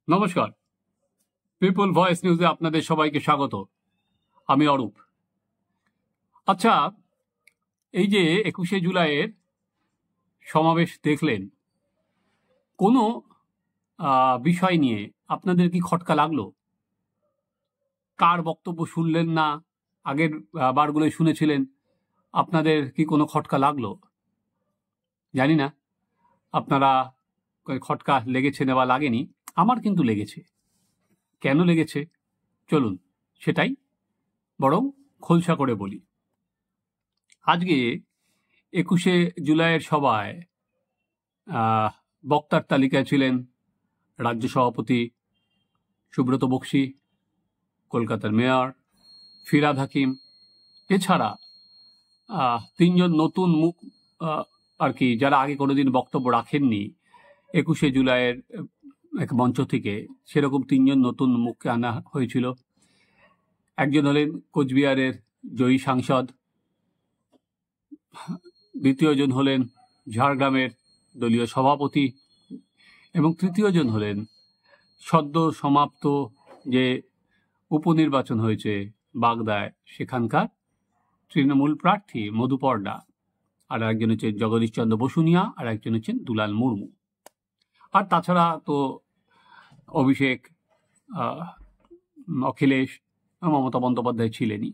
নমস্কার, people voice নিউজে আপনাদের সবাইকে স্বাগত। আমি অরূপ। আচ্ছা, এই যে 21শে জুলাইয়ের সমাবেশ দেখলেন, কোনো বিষয় নিয়ে আপনাদের কি খটকা লাগলো? কার বক্তব্য শুনলেন না, আগের বারগুলোই শুনেছিলেন, আপনাদের কি কোনো খটকা লাগলো? জানি না আপনারা খটকা লেগেছে না বা লাগেনি, আমার কিন্তু লেগেছে। কেন লেগেছে চলুন সেটাই বরং খোলসা করে বলি। আজকে 21শে জুলাইয়ের সভায় বক্তার তালিকায় ছিলেন রাজ্য সভাপতি সুব্রত বক্সী, কলকাতার মেয়র ফিরহাদ হাকিম, এছাড়া তিনজন নতুন মুখ আর কি, যারা আগে কোনোদিন বক্তব্য রাখেননি 21শে জুলাইয়ের এক মঞ্চ থেকে, সেরকম তিনজন নতুন মুখকে আনা হয়েছিল। একজন হলেন কোচবিহারের জয়ী সাংসদ, দ্বিতীয়জন হলেন ঝাড়গ্রামের দলীয় সভাপতি এবং তৃতীয়জন হলেন সদ্য সমাপ্ত যে উপনির্বাচন হয়েছে বাগদায় সেখানকার তৃণমূল প্রার্থী মধুপর্ণা, আর একজন হচ্ছেন জগদীশ চন্দ্র বসুনিয়া, আর একজন হচ্ছেন দুলাল মুর্মু। আর তাছাড়া তো অভিষেক, অখিলেশ, মমতা বন্দ্যোপাধ্যায় ছিলেনই।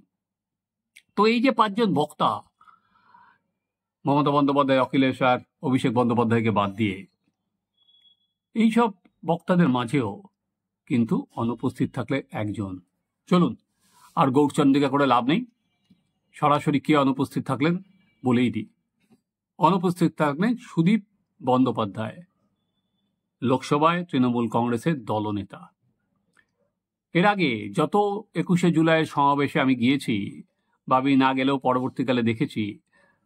তো এই যে পাঁচজন বক্তা, মমতা বন্দ্যোপাধ্যায়, অখিলেশ আর অভিষেক বন্দ্যোপাধ্যায়কে বাদ দিয়ে, এইসব বক্তাদের মাঝেও কিন্তু অনুপস্থিত থাকলে একজন। চলুন আর গৌরচন্দ্রিকা করে লাভ নেই, সরাসরি কে অনুপস্থিত থাকলেন বলেই দিই। অনুপস্থিত থাকলেন সুদীপ বন্দ্যোপাধ্যায়, লোকসভায় তৃণমূল কংগ্রেসের দলনেতা। এর আগে যত 21শে জুলাইয়ের সমাবেশে আমি গিয়েছি বা আমি না গেলেও পরবর্তীকালে দেখেছি,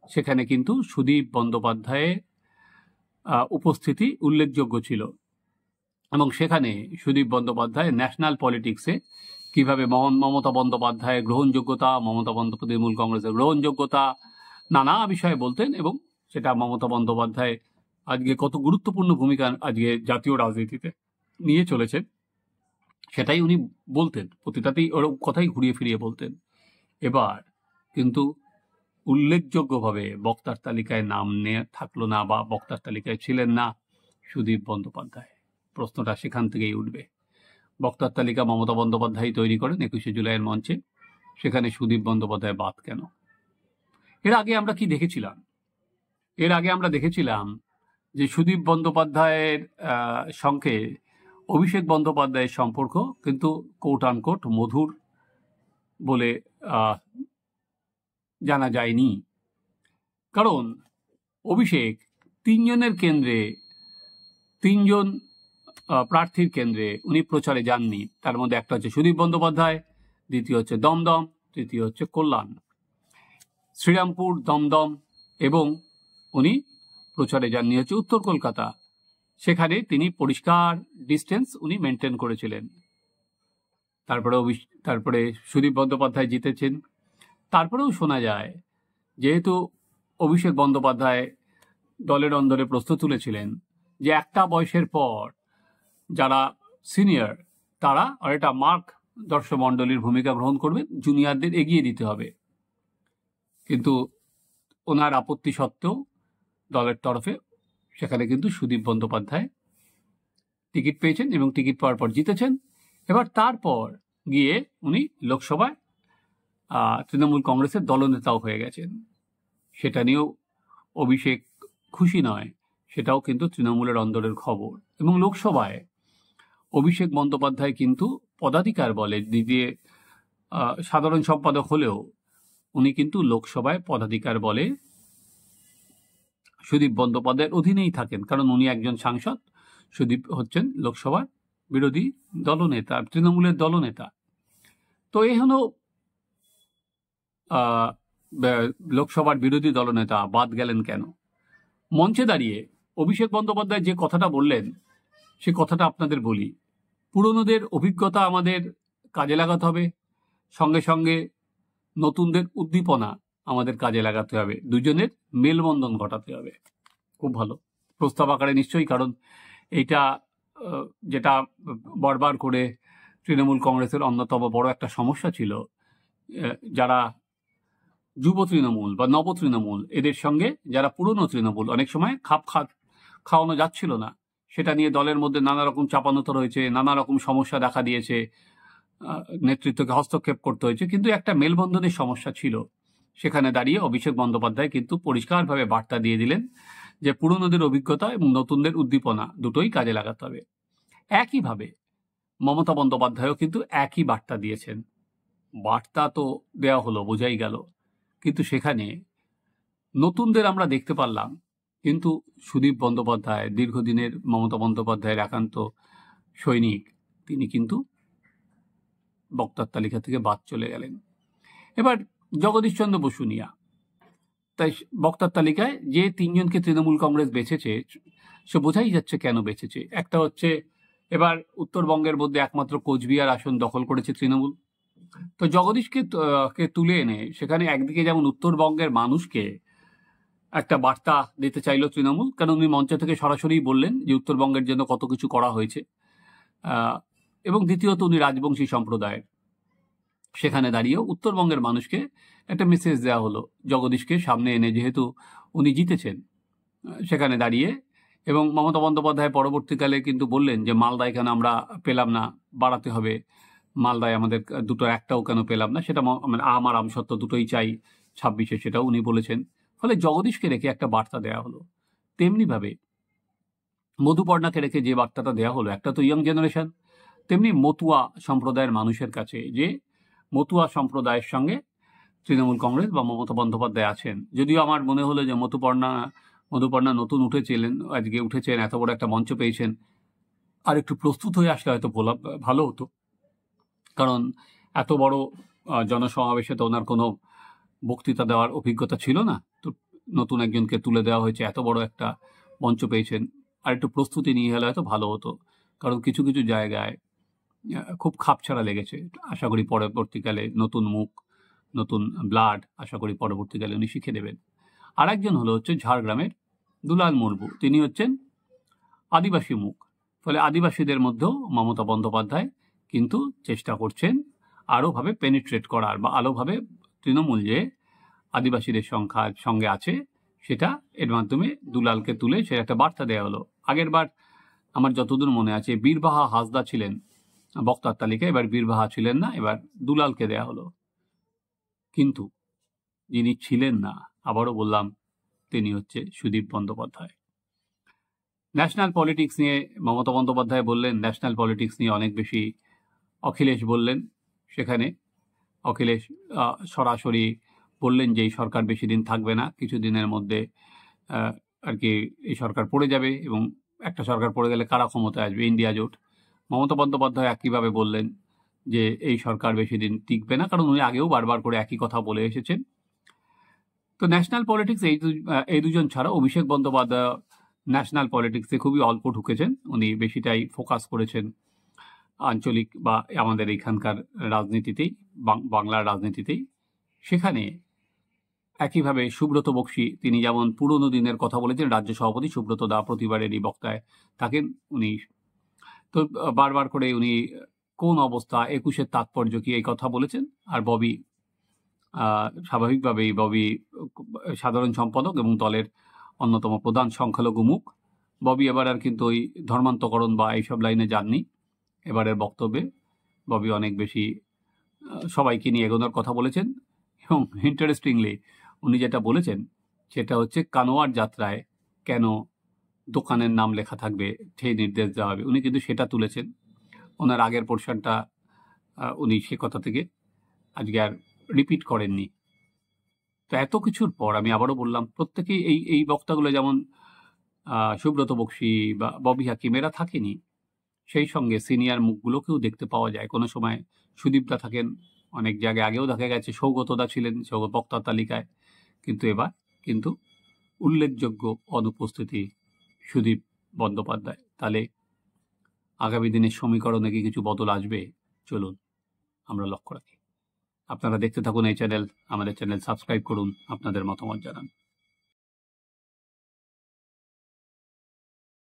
সেখানে কিন্তু সুদীপ বন্দ্যোপাধ্যায়ের উপস্থিতি উল্লেখযোগ্য ছিল। এবং সেখানে সুদীপ বন্দ্যোপাধ্যায় ন্যাশনাল পলিটিক্সে কিভাবে মমতা বন্দ্যোপাধ্যায়ের গ্রহণযোগ্যতা, মমতা বন্দ্যোপাধ্যায় তৃণমূল কংগ্রেসের গ্রহণযোগ্যতা, নানা বিষয়ে বলতেন। এবং সেটা মমতা বন্দ্যোপাধ্যায় আজকে কত গুরুত্বপূর্ণ ভূমিকা আজকে জাতীয় রাজনীতিতে নিয়ে চলেছেন, সেটাই উনি বলতেন। প্রতিটাতেই ওর কথাই ঘুরিয়ে ফিরিয়ে বলতেন। এবার কিন্তু উল্লেখযোগ্যভাবে বক্তার তালিকায় নাম নিয়ে থাকলো না, বা বক্তার তালিকায় ছিলেন না সুদীপ বন্দ্যোপাধ্যায়। প্রশ্নটা সেখান থেকেই উঠবে। বক্তার তালিকা মমতা বন্দ্যোপাধ্যায় তৈরি করেন 21শে জুলাইয়ের মঞ্চে, সেখানে সুদীপ বন্দ্যোপাধ্যায় বাদ কেন? এর আগে আমরা কি দেখেছিলাম? এর আগে আমরা দেখেছিলাম যে সুদীপ বন্দ্যোপাধ্যায়ের সঙ্গে অভিষেক বন্দ্যোপাধ্যায়ের সম্পর্ক কিন্তু কোট আনকোট মধুর বলে জানা যায়নি। কারণ অভিষেক তিনজনের কেন্দ্রে, তিনজন প্রার্থীর কেন্দ্রে উনি প্রচারে যাননি। তার মধ্যে একটা হচ্ছে সুদীপ বন্দ্যোপাধ্যায়, দ্বিতীয় হচ্ছে দমদম, তৃতীয় হচ্ছে কল্যাণ। শ্রীরামপুর, দমদম এবং উনি প্রচারে যাননি হচ্ছে উত্তর কলকাতা। সেখানে তিনি পরিষ্কার ডিস্টেন্স উনি মেনটেন করেছিলেন। তারপরে সুদীপ বন্দ্যোপাধ্যায় জিতেছেন। তারপরেও শোনা যায়, যেহেতু অভিষেক বন্দ্যোপাধ্যায় দলের অন্দরে প্রশ্ন তুলেছিলেন যে একটা বয়সের পর যারা সিনিয়র তারা অনেকটা মার্ক দর্শমণ্ডলীর ভূমিকা গ্রহণ করবেন, জুনিয়রদের এগিয়ে দিতে হবে। কিন্তু ওনার আপত্তি সত্ত্বেও দলের তরফে সেখানে কিন্তু সুদীপ বন্দ্যোপাধ্যায় টিকিট পেয়েছেন এবং টিকিট পাওয়ার পর জিতেছেন। এবার তারপর গিয়ে উনি লোকসভায় তৃণমূল কংগ্রেসের দলনেতাও হয়ে গেছেন। সেটা নিয়েও অভিষেক খুশি নয়, সেটাও কিন্তু তৃণমূলের অন্দরের খবর। এবং লোকসভায় অভিষেক বন্দ্যোপাধ্যায় কিন্তু পদাধিকার বলে দিয়ে সাধারণ সম্পাদক হলেও উনি কিন্তু লোকসভায় পদাধিকার বলে সুদীপ বন্দ্যোপাধ্যায়ের অধীনেই থাকেন। কারণ উনি একজন সাংসদ, সুদীপ হচ্ছেন লোকসভার বিরোধী দলনেতা, তৃণমূলের দলনেতা। তো এই হলো লোকসভার বিরোধী দলনেতা বাদ গেলেন কেন? মঞ্চে দাঁড়িয়ে অভিষেক বন্দ্যোপাধ্যায় যে কথাটা বললেন, সে কথাটা আপনাদের বলি। পুরনোদের অভিজ্ঞতা আমাদের কাজে লাগাতে হবে, সঙ্গে সঙ্গে নতুনদের উদ্দীপনা আমাদের কাজে লাগাতে হবে, দুজনের মেলবন্ধন ঘটাতে হবে। খুব ভালো প্রস্তাব আকারে নিশ্চয়ই, কারণ এইটা যেটা বারবার করে তৃণমূল কংগ্রেসের অন্যতম বড় একটা সমস্যা ছিল, যারা যুব তৃণমূল বা নব তৃণমূল এদের সঙ্গে যারা পুরনো তৃণমূল অনেক সময় খাওয়ানো যাচ্ছিল না, সেটা নিয়ে দলের মধ্যে নানা রকম চাপানোতর হয়েছে, নানা রকম সমস্যা দেখা দিয়েছে, নেতৃত্বকে হস্তক্ষেপ করতে হয়েছে, কিন্তু একটা মেলবন্ধনের সমস্যা ছিল। সেখানে দাঁড়িয়ে অভিষেক বন্দ্যোপাধ্যায় কিন্তু পরিষ্কারভাবে বার্তা দিয়ে দিলেন যে পুরনোদের অভিজ্ঞতা এবং নতুনদের উদ্দীপনা দুটোই কাজে লাগাতে হবে। একইভাবে মমতা বন্দ্যোপাধ্যায়ও কিন্তু একই বার্তা দিয়েছেন। বার্তা তো দেওয়া হলো, বোঝাই গেল, কিন্তু সেখানে নতুনদের আমরা দেখতে পারলাম, কিন্তু সুদীপ বন্দ্যোপাধ্যায়, দীর্ঘদিনের মমতা বন্দ্যোপাধ্যায়ের একান্ত সৈনিক, তিনি কিন্তু বক্তার তালিকা থেকে বাদ চলে গেলেন। এবার জগদীশ চন্দ্র বসুনিয়া, তাই বক্তার তালিকায় যে তিনজনকে তৃণমূল কংগ্রেস বেছেছে সে বোঝাই যাচ্ছে কেন বেছেছে। একটা হচ্ছে, এবার উত্তরবঙ্গের মধ্যে একমাত্র কোচবিহার আসন দখল করেছে তৃণমূল, তো জগদীশকে তুলে এনে সেখানে একদিকে যেমন উত্তরবঙ্গের মানুষকে একটা বার্তা দিতে চাইল তৃণমূল, কারণ উনি মঞ্চ থেকে সরাসরি বললেন যে উত্তরবঙ্গের জন্য কত কিছু করা হয়েছে, এবং দ্বিতীয়ত উনি রাজবংশী সম্প্রদায়ের, সেখানে দাঁড়িয়েও উত্তরবঙ্গের মানুষকে একটা মেসেজ দেওয়া হলো জগদীশকে সামনে এনে, যেহেতু উনি জিতেছেন সেখানে দাঁড়িয়ে। এবং মমতা বন্দ্যোপাধ্যায় পরবর্তীকালে কিন্তু বললেন যে মালদায় কেন আমরা পেলাম না, বাড়াতে হবে, মালদায় আমাদের দুটো একটাও কেন পেলাম না, সেটা মানে আমার আমসত্ত্ব দুটোই চাই 26-এ, সেটাও উনি বলেছেন। ফলে জগদীশকে রেখে একটা বার্তা দেওয়া হলো। তেমনিভাবে মধুপর্ণাকে রেখে যে বার্তাটা দেওয়া হলো, একটা তো ইয়ং জেনারেশন, তেমনি মতুয়া সম্প্রদায়ের মানুষের কাছে, যে মতুয়া সম্প্রদায়ের সঙ্গে তৃণমূল কংগ্রেস বা মমতা বন্দ্যোপাধ্যায় আছেন। যদিও আমার মনে হলো যে মধুপর্ণা নতুন আজকে উঠেছেন, এত বড় একটা মঞ্চ পেয়েছেন, আর একটু প্রস্তুত হয়ে আসলে হয়তো ভালো হতো, কারণ এত বড় জনসমাবেশে তো ওনার কোনো বক্তৃতা দেওয়ার অভিজ্ঞতা ছিল না। তো নতুন একজনকে তুলে দেওয়া হয়েছে, এত বড় একটা মঞ্চ পেয়েছেন, আর একটু প্রস্তুতি নিয়ে হলে হয়তো ভালো হতো, কারণ কিছু কিছু জায়গায় খুব খাপছাড়া লেগেছে। আশা করি পরবর্তীকালে নতুন মুখ, নতুন ব্লাড, আশা করি পরবর্তীকালে উনি শিখে দেবেন। আর একজন হচ্ছে ঝাড়গ্রামের দুলাল মুর্মু, তিনি হচ্ছেন আদিবাসী মুখ। ফলে আদিবাসীদের মধ্যেও মমতা বন্দ্যোপাধ্যায় কিন্তু চেষ্টা করছেন আরোভাবে পেনিট্রেট করার, বা আলোভাবে তৃণমূল যে আদিবাসীদের সঙ্গে আছে সেটা এর মাধ্যমে দুলালকে তুলে সে একটা বার্তা দেওয়া হলো। আগের বার আমার যতদূর মনে আছে বীরবাহা হাসদা ছিলেন বক্তার তালিকায়, এবার বীরবাহা ছিলেন না, এবার দুলালকে দেয়া হলো। কিন্তু যিনি ছিলেন না, আবারও বললাম, তিনি হচ্ছে সুদীপ বন্দ্যোপাধ্যায়। ন্যাশনাল পলিটিক্স নিয়ে মমতা বন্দ্যোপাধ্যায় বললেন, ন্যাশনাল পলিটিক্স নিয়ে অনেক বেশি অখিলেশ বললেন। সেখানে অখিলেশ সরাসরি বললেন যে এই সরকার বেশি দিন থাকবে না, কিছুদিনের মধ্যে আর কি এই সরকার পড়ে যাবে, এবং একটা সরকার পড়ে গেলে কারা ক্ষমতায় আসবে, ইন্ডিয়া জোট। মমতা বন্দ্যোপাধ্যায় একইভাবে বললেন যে এই সরকার বেশি দিন টিকবে না, কারণ উনি আগেও বারবার করে একই কথা বলে এসেছেন। তো ন্যাশনাল পলিটিক্স এই দুজন ছাড়া অভিষেক বন্দ্যোপাধ্যায় ন্যাশনাল পলিটিক্সে খুবই অল্প ঢুকেছেন, উনি বেশিটাই ফোকাস করেছেন আঞ্চলিক বা আমাদের এইখানকার রাজনীতিতেই, বাংলার রাজনীতিতেই। সেখানে একইভাবে সুব্রত বক্সী, তিনি যেমন পুরনো দিনের কথা বলেছেন, রাজ্য সভাপতি সুব্রত দা প্রতিবারেরই বক্তায় থাকেন উনি, তো বারবার করে উনি কোন অবস্থা, 21-এর তাৎপর্য কি, এই কথা বলেছেন। আর ববি, স্বাভাবিকভাবেই ববি সাধারণ সম্পাদক এবং দলের অন্যতম প্রধান সংখ্যালঘু মুখ। ববি এবার আর কিন্তু ওই ধর্মান্তকরণ বা এইসব লাইনে যাননি। এবারের বক্তব্যে ববি অনেক বেশি সবাইকে নিয়ে এগোনোর কথা বলেছেন, এবং ইন্টারেস্টিংলি উনি যেটা বলেছেন সেটা হচ্ছে কানোয়ার যাত্রায় কেন দোকানের নাম লেখা থাকবে সেই নির্দেশ দেওয়া হবে। উনি কিন্তু সেটা তুলেছেন, ওনার আগের পোর্শনটা উনি সে কথা থেকে আজকে আর রিপিট করেননি। তো এত কিছুর পর আমি আবারও বললাম, প্রত্যেকেই এই বক্তাগুলো, যেমন সুব্রত বক্সী বা ববি হাকিম, এরা থাকেনি, সেই সঙ্গে সিনিয়র মুখগুলোকেও দেখতে পাওয়া যায়। কোনো সময় সুদীপদা থাকেন, অনেক জায়গায় আগেও দেখা গেছে সৌগতদা ছিলেন বক্তার তালিকায়, কিন্তু এবার কিন্তু উল্লেখযোগ্য অনুপস্থিতি সুদীপ বন্দ্যোপাধ্যায়। তাহলে আগামী দিনের সমীকরণে কি কিছু বদল আসবে? চলুন আমরা লক্ষ্য রাখি। আপনারা দেখতে থাকুন এই চ্যানেল, আমাদের চ্যানেল সাবস্ক্রাইব করুন, আপনাদের মতামত জানান।